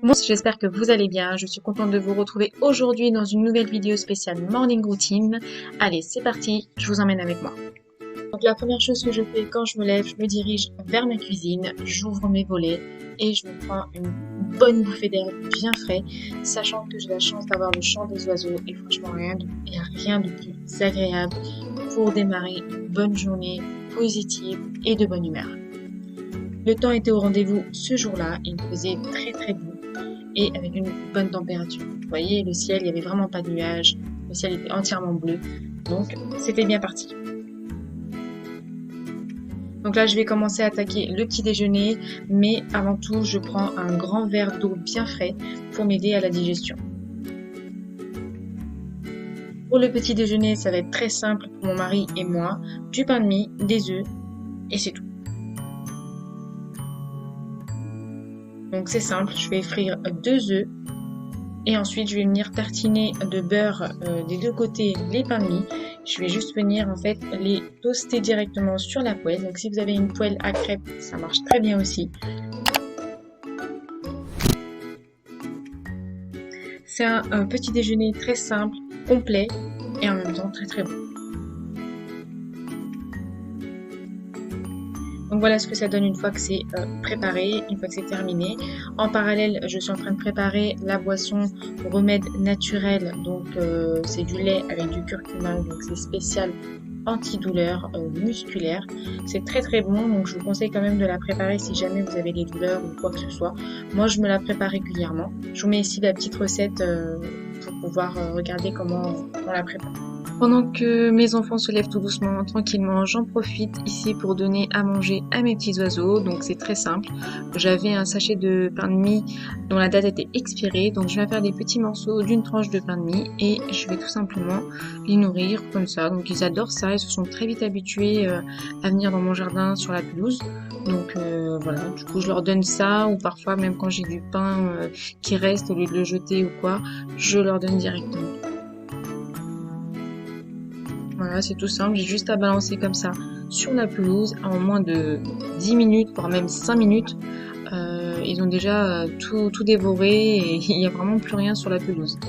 Moi, j'espère que vous allez bien. Je suis contente de vous retrouver aujourd'hui dans une nouvelle vidéo spéciale Morning Routine. Allez, c'est parti, je vous emmène avec moi. Donc la première chose que je fais quand je me lève, je me dirige vers ma cuisine, j'ouvre mes volets et je me prends une bonne bouffée d'air bien frais, sachant que j'ai la chance d'avoir le chant des oiseaux et franchement il n'y a rien de plus agréable pour démarrer une bonne journée positive et de bonne humeur. Le temps était au rendez-vous ce jour-là, il faisait très beau et avec une bonne température. Vous voyez, le ciel, il n'y avait vraiment pas de nuages, le ciel était entièrement bleu, donc c'était bien parti. Donc là, je vais commencer à attaquer le petit déjeuner, mais avant tout, je prends un grand verre d'eau bien frais pour m'aider à la digestion. Pour le petit déjeuner, ça va être très simple pour mon mari et moi, du pain de mie, des œufs, et c'est tout. Donc c'est simple, je vais frire 2 œufs et ensuite je vais venir tartiner de beurre des deux côtés les pains de mie. Je vais juste venir en fait les toaster directement sur la poêle. Donc si vous avez une poêle à crêpes, ça marche très bien aussi. C'est un petit déjeuner très simple, complet et en même temps très bon. Donc voilà ce que ça donne une fois que c'est préparé, une fois que c'est terminé. En parallèle, je suis en train de préparer la boisson remède naturel. Donc c'est du lait avec du curcuma, donc c'est spécial antidouleur musculaire. C'est très bon, donc je vous conseille quand même de la préparer si jamais vous avez des douleurs ou quoi que ce soit. Moi, je me la prépare régulièrement. Je vous mets ici la petite recette pour pouvoir regarder comment on la prépare. Pendant que mes enfants se lèvent tout doucement, tranquillement, j'en profite ici pour donner à manger à mes petits oiseaux. Donc c'est très simple. J'avais un sachet de pain de mie dont la date était expirée. Donc je vais faire des petits morceaux d'une tranche de pain de mie et je vais tout simplement les nourrir comme ça. Donc ils adorent ça. Ils se sont très vite habitués à venir dans mon jardin sur la pelouse. Donc voilà, du coup je leur donne ça ou parfois même quand j'ai du pain qui reste, au lieu de le jeter ou quoi, je leur donne directement. Voilà, c'est tout simple, j'ai juste à balancer comme ça sur la pelouse en moins de 10 minutes, voire même 5 minutes. Ils ont déjà tout dévoré et il n'y a vraiment plus rien sur la pelouse.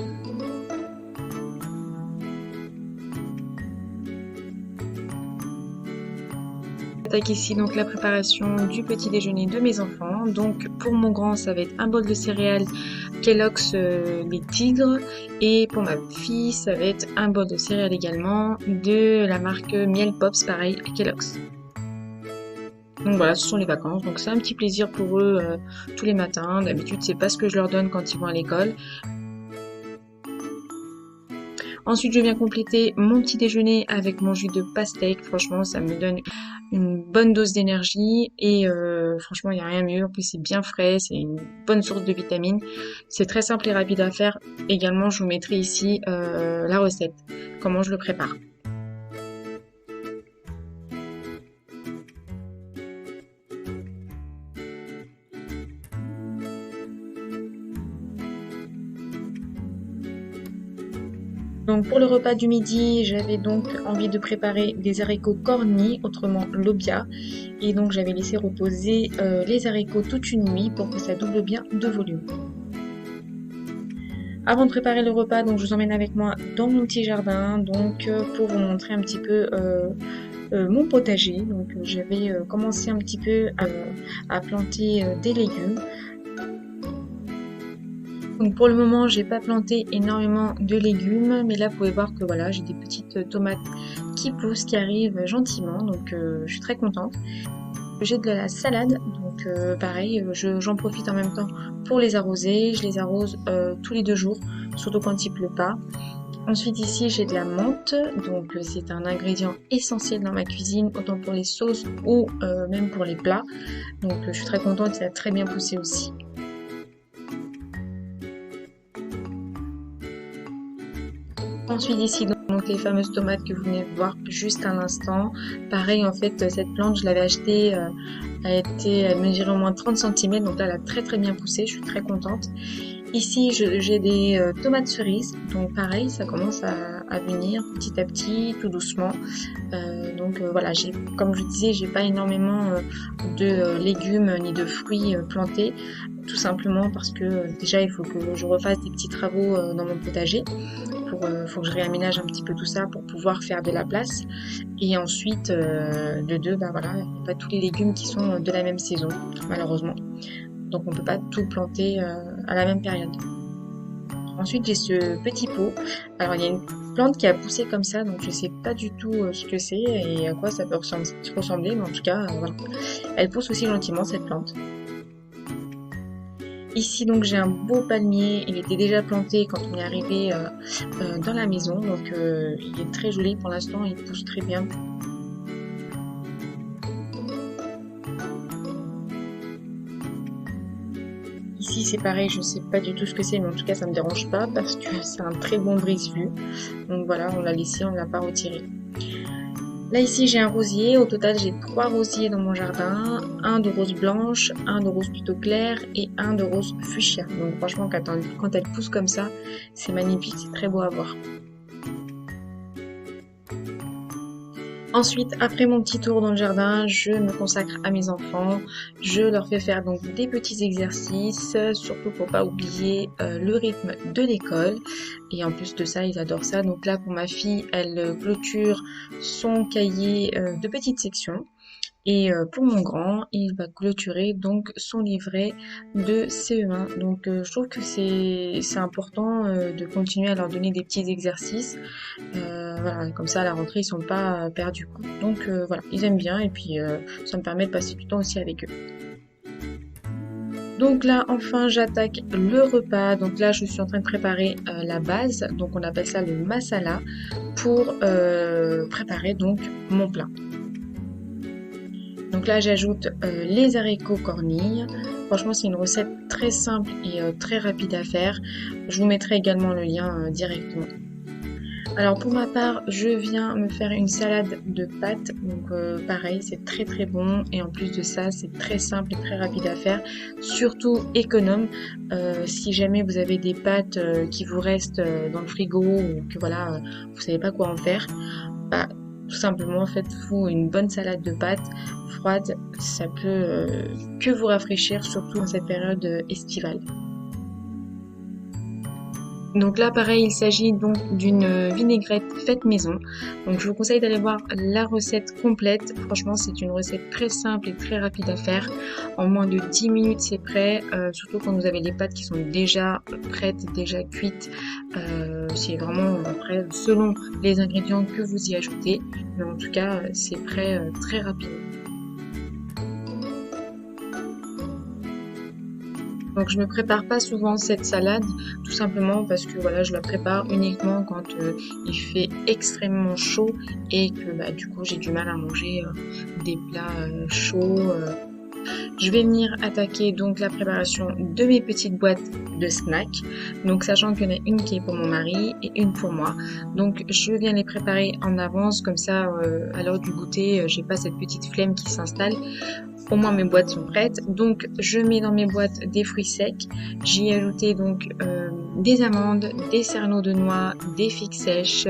J'attaque ici donc la préparation du petit déjeuner de mes enfants. Donc pour mon grand, ça va être un bol de céréales Kellogg's les tigres, et pour ma fille ça va être un bol de céréales également de la marque Miel Pops, pareil Kellogg's. Donc voilà, ce sont les vacances, donc c'est un petit plaisir pour eux tous les matins. D'habitude c'est pas ce que je leur donne quand ils vont à l'école. Ensuite je viens compléter mon petit déjeuner avec mon jus de pastèque. Franchement ça me donne une bonne dose d'énergie et franchement il n'y a rien mieux. En plus c'est bien frais, c'est une bonne source de vitamines. C'est très simple et rapide à faire. Également je vous mettrai ici la recette, comment je le prépare. Donc pour le repas du midi, j'avais donc envie de préparer des haricots cornis, autrement lobia. Et donc j'avais laissé reposer les haricots toute une nuit pour que ça double bien de volume. Avant de préparer le repas, donc je vous emmène avec moi dans mon petit jardin, donc pour vous montrer un petit peu mon potager. Donc j'avais commencé un petit peu à planter des légumes. Donc pour le moment, j'ai pas planté énormément de légumes, mais là vous pouvez voir que voilà, j'ai des petites tomates qui poussent, qui arrivent gentiment, donc je suis très contente. J'ai de la salade, donc pareil, j'en profite en même temps pour les arroser. Je les arrose tous les 2 jours, surtout quand il pleut pas. Ensuite ici j'ai de la menthe, donc c'est un ingrédient essentiel dans ma cuisine, autant pour les sauces ou même pour les plats. Donc je suis très contente, ça a très bien poussé aussi. Ensuite ici donc les fameuses tomates que vous venez de voir juste un instant. Pareil en fait cette plante je l'avais achetée, elle mesurait au moins 30 cm, donc là elle a très bien poussé, je suis très contente. Ici j'ai des tomates cerises, donc pareil ça commence à venir petit à petit, tout doucement. Donc voilà, comme je disais, j'ai pas énormément de légumes ni de fruits plantés. tout simplement parce que déjà il faut que je refasse des petits travaux dans mon potager. Faut que je réaménage un petit peu tout ça pour pouvoir faire de la place. Et ensuite, de deux, bah voilà, il n'y a pas tous les légumes qui sont de la même saison, malheureusement. Donc on peut pas tout planter à la même période. Ensuite, j'ai ce petit pot. Alors, il y a une plante qui a poussé comme ça, donc je sais pas du tout ce que c'est et à quoi ça peut ressembler, mais en tout cas, voilà. Elle pousse aussi gentiment, cette plante. Ici, donc, j'ai un beau palmier. Il était déjà planté quand on est arrivé dans la maison, donc il est très joli pour l'instant, il pousse très bien. Ici, c'est pareil, je sais pas du tout ce que c'est, mais en tout cas, ça me dérange pas parce que c'est un très bon brise-vue. Donc voilà, on l'a laissé, on l'a pas retiré. Là, ici, j'ai un rosier. Au total, j'ai 3 rosiers dans mon jardin. Un de rose blanche, un de rose plutôt clair et un de rose fuchsia. Donc franchement, quand elle pousse comme ça, c'est magnifique, c'est très beau à voir. Ensuite, après mon petit tour dans le jardin, je me consacre à mes enfants. Je leur fais faire donc des petits exercices, surtout pour pas oublier le rythme de l'école. Et en plus de ça, ils adorent ça. Donc là, pour ma fille, elle clôture son cahier de petites sections. Et pour mon grand, il va clôturer donc son livret de CE1. Donc je trouve que c'est important de continuer à leur donner des petits exercices. Voilà, comme ça à la rentrée ils sont pas perdus, quoi. Donc voilà, ils aiment bien et puis ça me permet de passer du temps aussi avec eux. Donc là enfin j'attaque le repas. Donc là je suis en train de préparer la base. Donc on appelle ça le masala pour préparer donc mon plat. Donc là, j'ajoute les haricots cornilles. Franchement, c'est une recette très simple et très rapide à faire. Je vous mettrai également le lien directement. Alors pour ma part, je viens me faire une salade de pâtes. Donc pareil, c'est très très bon. Et en plus de ça, c'est très simple et très rapide à faire. Surtout économe. Si jamais vous avez des pâtes qui vous restent dans le frigo ou que voilà, vous savez pas quoi en faire, bah, tout simplement faites-vous une bonne salade de pâtes froide, ça peut que vous rafraîchir, surtout dans cette période estivale. Donc là, pareil, il s'agit donc d'une vinaigrette faite maison. Donc je vous conseille d'aller voir la recette complète. Franchement, c'est une recette très simple et très rapide à faire. En moins de 10 minutes, c'est prêt. Surtout quand vous avez les pâtes qui sont déjà prêtes, déjà cuites. C'est vraiment après selon les ingrédients que vous y ajoutez. Mais en tout cas, c'est prêt très rapidement. Donc je me prépare pas souvent cette salade, tout simplement parce que voilà, je la prépare uniquement quand il fait extrêmement chaud et que bah, du coup j'ai du mal à manger des plats chauds. Je vais venir attaquer donc la préparation de mes petites boîtes de snacks. Donc sachant qu'il y en a une qui est pour mon mari et une pour moi. Donc je viens les préparer en avance, comme ça à l'heure du goûter, j'ai pas cette petite flemme qui s'installe. Au moins mes boîtes sont prêtes. Donc je mets dans mes boîtes des fruits secs. J'y ai ajouté donc des amandes, des cerneaux de noix, des figues sèches,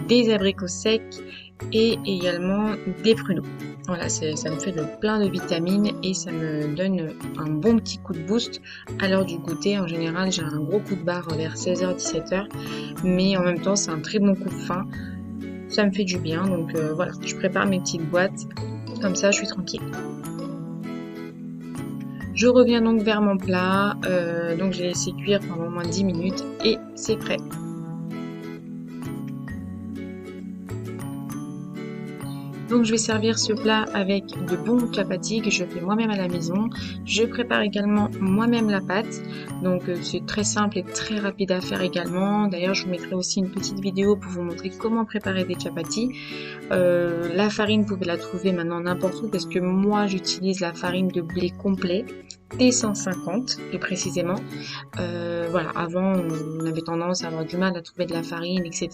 des abricots secs et également des pruneaux. Voilà, ça me fait le plein de vitamines et ça me donne un bon petit coup de boost à l'heure du goûter. En général, j'ai un gros coup de barre vers 16h-17h, mais en même temps, c'est un très bon coup de faim. Ça me fait du bien, donc voilà, je prépare mes petites boîtes. Comme ça, je suis tranquille. Je reviens donc vers mon plat, donc j'ai laissé cuire pendant au moins 10 minutes et c'est prêt. Donc je vais servir ce plat avec de bons chapatis que je fais moi-même à la maison. Je prépare également moi-même la pâte. Donc c'est très simple et très rapide à faire également. D'ailleurs je vous mettrai aussi une petite vidéo pour vous montrer comment préparer des chapatis. La farine, vous pouvez la trouver maintenant n'importe où parce que moi j'utilise la farine de blé complet. T150 plus précisément. Voilà, avant on avait tendance à avoir du mal à trouver de la farine, etc.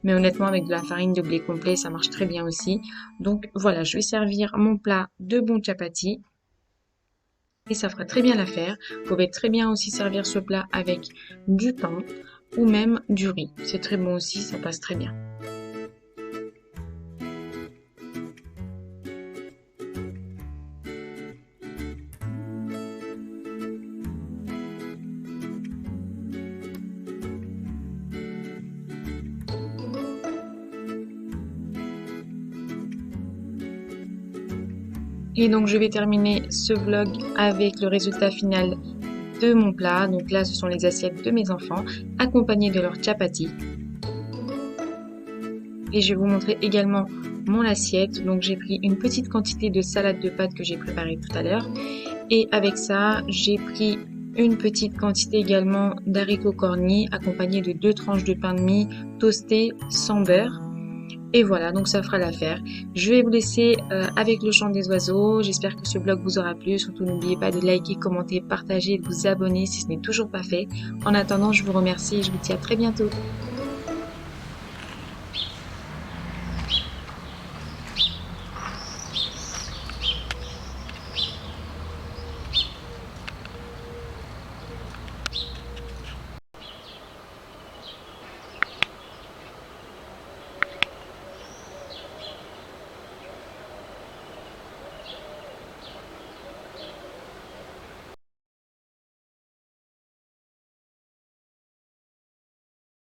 Mais honnêtement avec de la farine de blé complet ça marche très bien aussi. Donc voilà, je vais servir mon plat de bons chapatis et ça fera très bien l'affaire. Vous pouvez très bien aussi servir ce plat avec du pain ou même du riz. C'est très bon aussi, ça passe très bien. Et donc je vais terminer ce vlog avec le résultat final de mon plat. Donc là, ce sont les assiettes de mes enfants, accompagnées de leur chapati. Et je vais vous montrer également mon assiette. Donc j'ai pris une petite quantité de salade de pâtes que j'ai préparée tout à l'heure. Et avec ça, j'ai pris une petite quantité également d'haricots cornus, accompagnés de 2 tranches de pain de mie toasté sans beurre. Et voilà, donc ça fera l'affaire. Je vais vous laisser avec le chant des oiseaux. J'espère que ce vlog vous aura plu. Surtout, n'oubliez pas de liker, commenter, partager et de vous abonner si ce n'est toujours pas fait. En attendant, je vous remercie et je vous dis à très bientôt.